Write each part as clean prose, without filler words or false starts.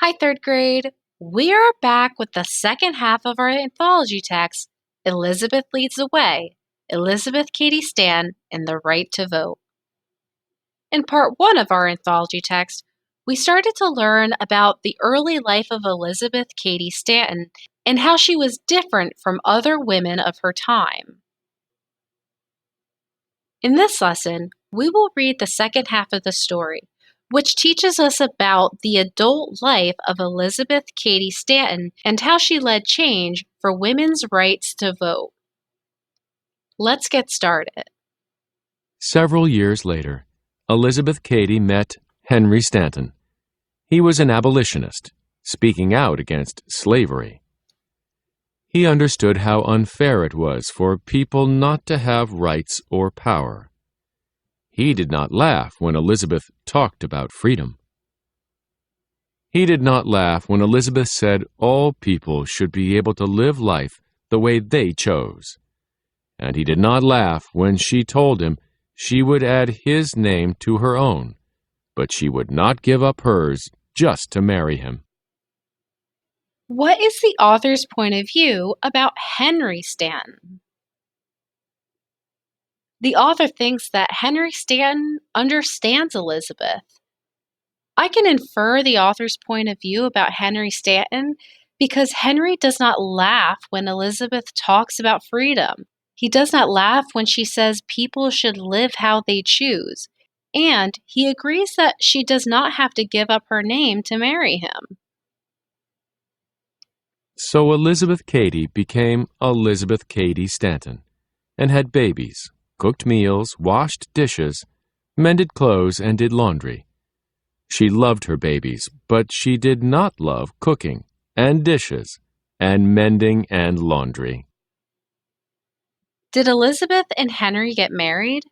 Hi, third grade. We are back with the second half of our anthology text, Elizabeth Leads the Way, Elizabeth Cady Stanton and the Right to Vote. In part one of our anthology text, we started to learn about the early life of Elizabeth Cady Stanton and how she was different from other women of her time. In this lesson, we will read the second half of the story, which teaches us about the adult life of Elizabeth Cady Stanton and how she led change for women's rights to vote. Let's get started. Several years later, Elizabeth Cady met Henry Stanton. He was an abolitionist, speaking out against slavery. He understood how unfair it was for people not to have rights or power. He did not laugh when Elizabeth talked about freedom. He did not laugh when Elizabeth said all people should be able to live life the way they chose. And he did not laugh when she told him she would add his name to her own, but she would not give up hers just to marry him. What is the author's point of view about Henry Stanton? The author thinks that Henry Stanton understands Elizabeth. I can infer the author's point of view about Henry Stanton because Henry does not laugh when Elizabeth talks about freedom. He does not laugh when she says people should live how they choose, and he agrees that she does not have to give up her name to marry him. So Elizabeth Cady became Elizabeth Cady Stanton and had babies, cooked meals, washed dishes, mended clothes, and did laundry. She loved her babies, but she did not love cooking and dishes and mending and laundry. Did Elizabeth and Henry get married?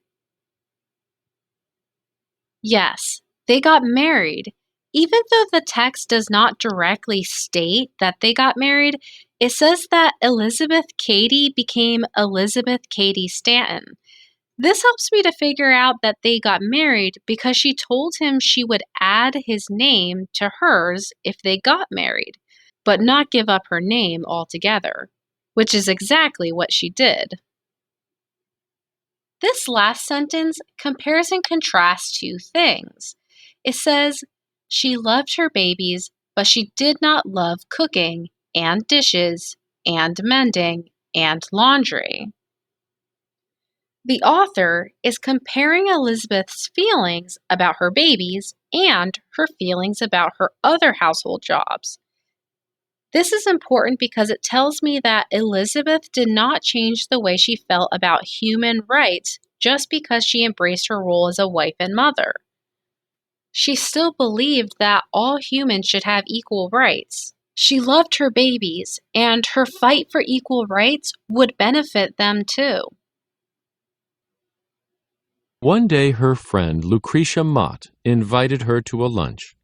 Yes, they got married. Even though the text does not directly state that they got married, it says that Elizabeth Cady became Elizabeth Cady Stanton. This helps me to figure out that they got married because she told him she would add his name to hers if they got married, but not give up her name altogether, which is exactly what she did. This last sentence compares and contrasts two things. It says, she loved her babies, but she did not love cooking and dishes and mending and laundry. The author is comparing Elizabeth's feelings about her babies and her feelings about her other household jobs. This is important because it tells me that Elizabeth did not change the way she felt about human rights just because she embraced her role as a wife and mother. She still believed that all humans should have equal rights. She loved her babies, and her fight for equal rights would benefit them too. One day her friend Lucretia Mott invited her to a lunch.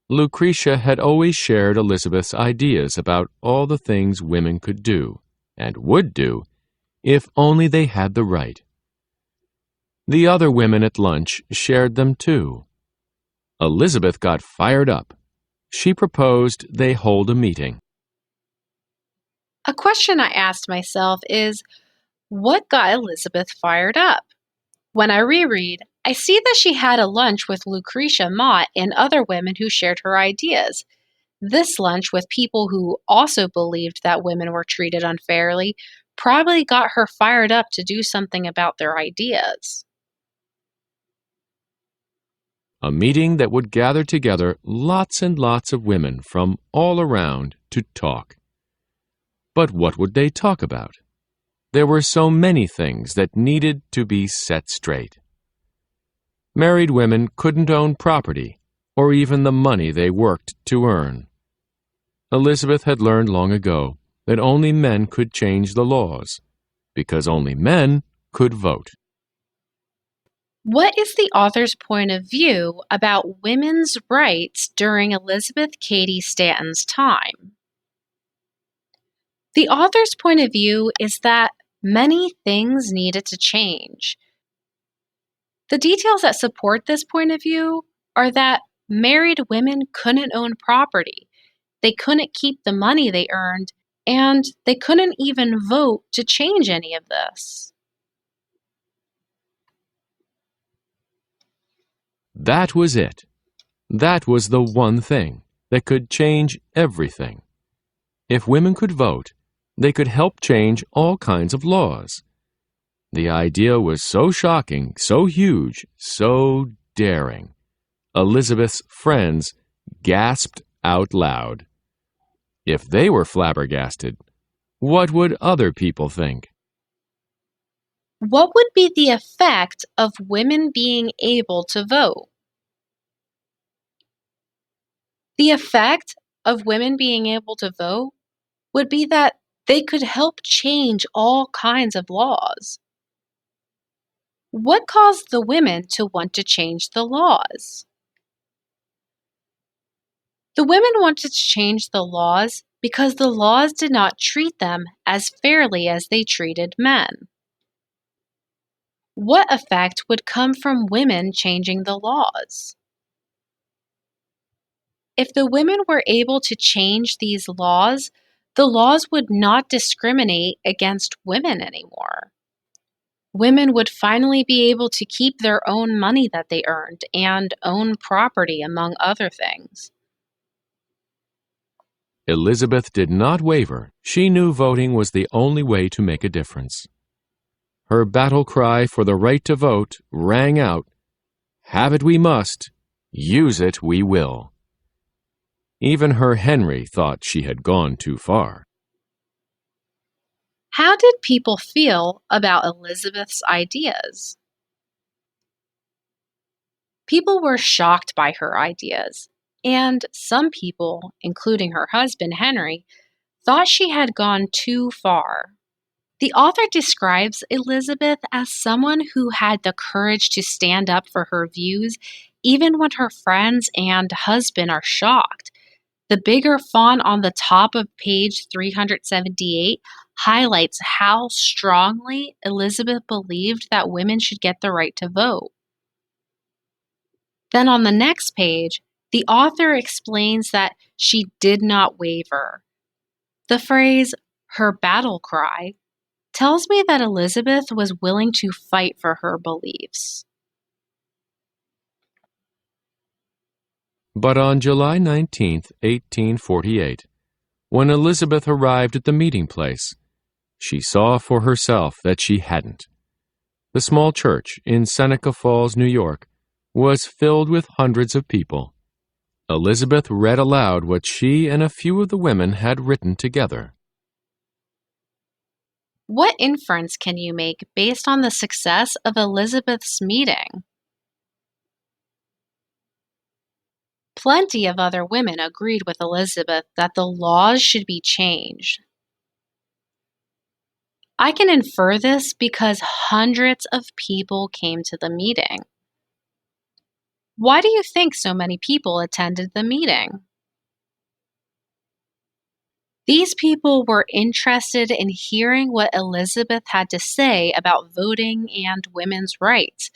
Lucretia had always shared Elizabeth's ideas about all the things women could do, and would do, if only they had the right. The other women at lunch shared them too. Elizabeth got fired up. She proposed they hold a meeting. A question I asked myself is, what got Elizabeth fired up? When I reread, I see that she had a lunch with Lucretia Mott and other women who shared her ideas. This lunch with people who also believed that women were treated unfairly probably got her fired up to do something about their ideas. A meeting that would gather together lots and lots of women from all around to talk. But what would they talk about? There were so many things that needed to be set straight. Married women couldn't own property, or even the money they worked to earn. Elizabeth had learned long ago that only men could change the laws, because only men could vote. What is the author's point of view about women's rights during Elizabeth Cady Stanton's time? The author's point of view is that many things needed to change. The details that support this point of view are that married women couldn't own property, they couldn't keep the money they earned, and they couldn't even vote to change any of this. That was it. That was the one thing that could change everything. If women could vote, they could help change all kinds of laws. The idea was so shocking, so huge, so daring. Elizabeth's friends gasped out loud. If they were flabbergasted, what would other people think? What would be the effect of women being able to vote? The effect of women being able to vote would be that they could help change all kinds of laws. What caused the women to want to change the laws? The women wanted to change the laws because the laws did not treat them as fairly as they treated men. What effect would come from women changing the laws? If the women were able to change these laws, the laws would not discriminate against women anymore. Women would finally be able to keep their own money that they earned and own property, among other things. Elizabeth did not waver. She knew voting was the only way to make a difference. Her battle cry for the right to vote rang out, "Have it we must, use it we will." Even her Henry thought she had gone too far. How did people feel about Elizabeth's ideas? People were shocked by her ideas, and some people, including her husband Henry, thought she had gone too far. The author describes Elizabeth as someone who had the courage to stand up for her views, even when her friends and husband are shocked. The bigger font on the top of page 378 highlights how strongly Elizabeth believed that women should get the right to vote. Then on the next page, the author explains that she did not waver. The phrase, her battle cry, tells me that Elizabeth was willing to fight for her beliefs. But on July 19, 1848, when Elizabeth arrived at the meeting place, she saw for herself that she hadn't. The small church in Seneca Falls, New York, was filled with hundreds of people. Elizabeth read aloud what she and a few of the women had written together. What inference can you make based on the success of Elizabeth's meeting? Plenty of other women agreed with Elizabeth that the laws should be changed. I can infer this because hundreds of people came to the meeting. Why do you think so many people attended the meeting? These people were interested in hearing what Elizabeth had to say about voting and women's rights.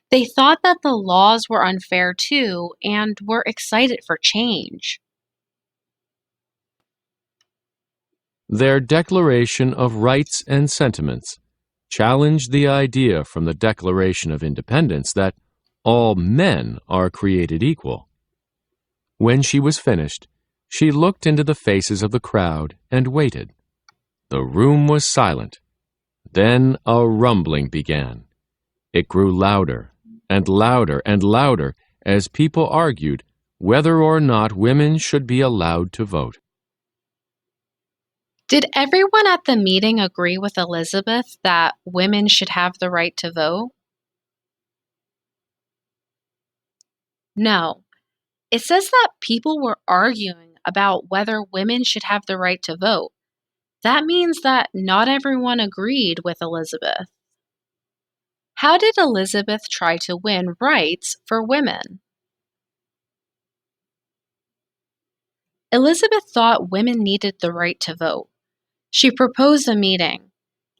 They thought that the laws were unfair too and were excited for change. Their Declaration of Rights and Sentiments challenged the idea from the Declaration of Independence that all men are created equal. When she was finished, she looked into the faces of the crowd and waited. The room was silent. Then a rumbling began. It grew louder and louder and louder as people argued whether or not women should be allowed to vote. Did everyone at the meeting agree with Elizabeth that women should have the right to vote? No. It says that people were arguing about whether women should have the right to vote. That means that not everyone agreed with Elizabeth. How did Elizabeth try to win rights for women? Elizabeth thought women needed the right to vote. She proposed a meeting.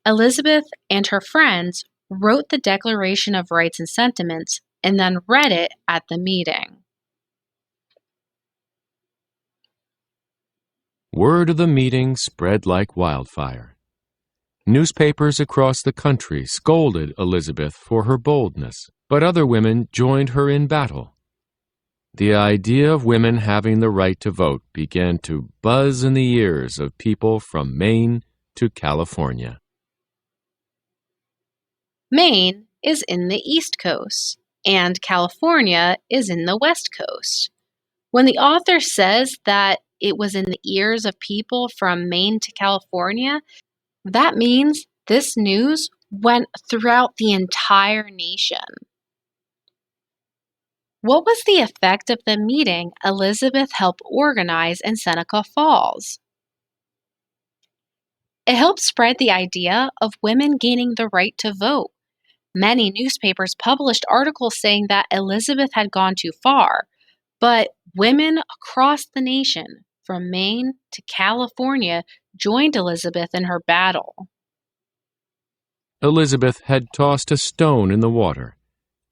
Elizabeth and her friends wrote the Declaration of Rights and Sentiments and then read it at the meeting. Word of the meeting spread like wildfire. Newspapers across the country scolded Elizabeth for her boldness, but other women joined her in battle. The idea of women having the right to vote began to buzz in the ears of people from Maine to California. Maine is in the East Coast, and California is in the West Coast. When the author says that it was in the ears of people from Maine to California, that means this news went throughout the entire nation. What was the effect of the meeting Elizabeth helped organize in Seneca Falls? It helped spread the idea of women gaining the right to vote. Many newspapers published articles saying that Elizabeth had gone too far, but women across the nation, from Maine to California, joined Elizabeth in her battle. Elizabeth had tossed a stone in the water,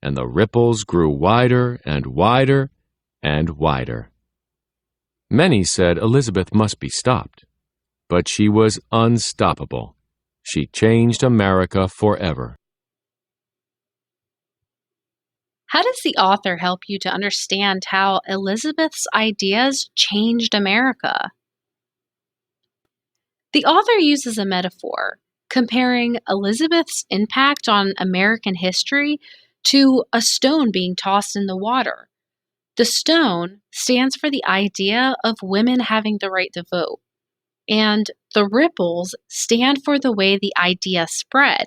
and the ripples grew wider and wider and wider. Many said Elizabeth must be stopped, but she was unstoppable. She changed America forever. How does the author help you to understand how Elizabeth's ideas changed America? The author uses a metaphor, comparing Elizabeth's impact on American history to a stone being tossed in the water. The stone stands for the idea of women having the right to vote, and the ripples stand for the way the idea spread.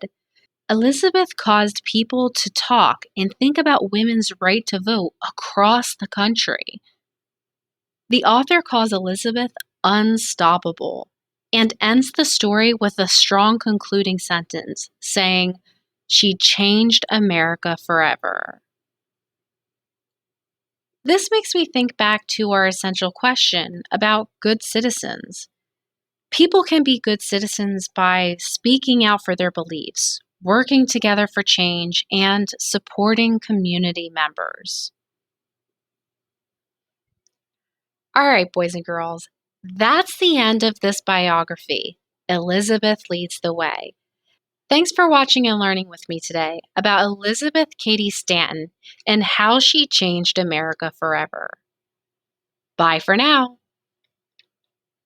Elizabeth caused people to talk and think about women's right to vote across the country. The author calls Elizabeth unstoppable and ends the story with a strong concluding sentence saying, "She changed America forever." This makes me think back to our essential question about good citizens. People can be good citizens by speaking out for their beliefs, working together for change, and supporting community members. All right, boys and girls, that's the end of this biography. Elizabeth Leads the Way. Thanks for watching and learning with me today about Elizabeth Cady Stanton and how she changed America forever. Bye for now.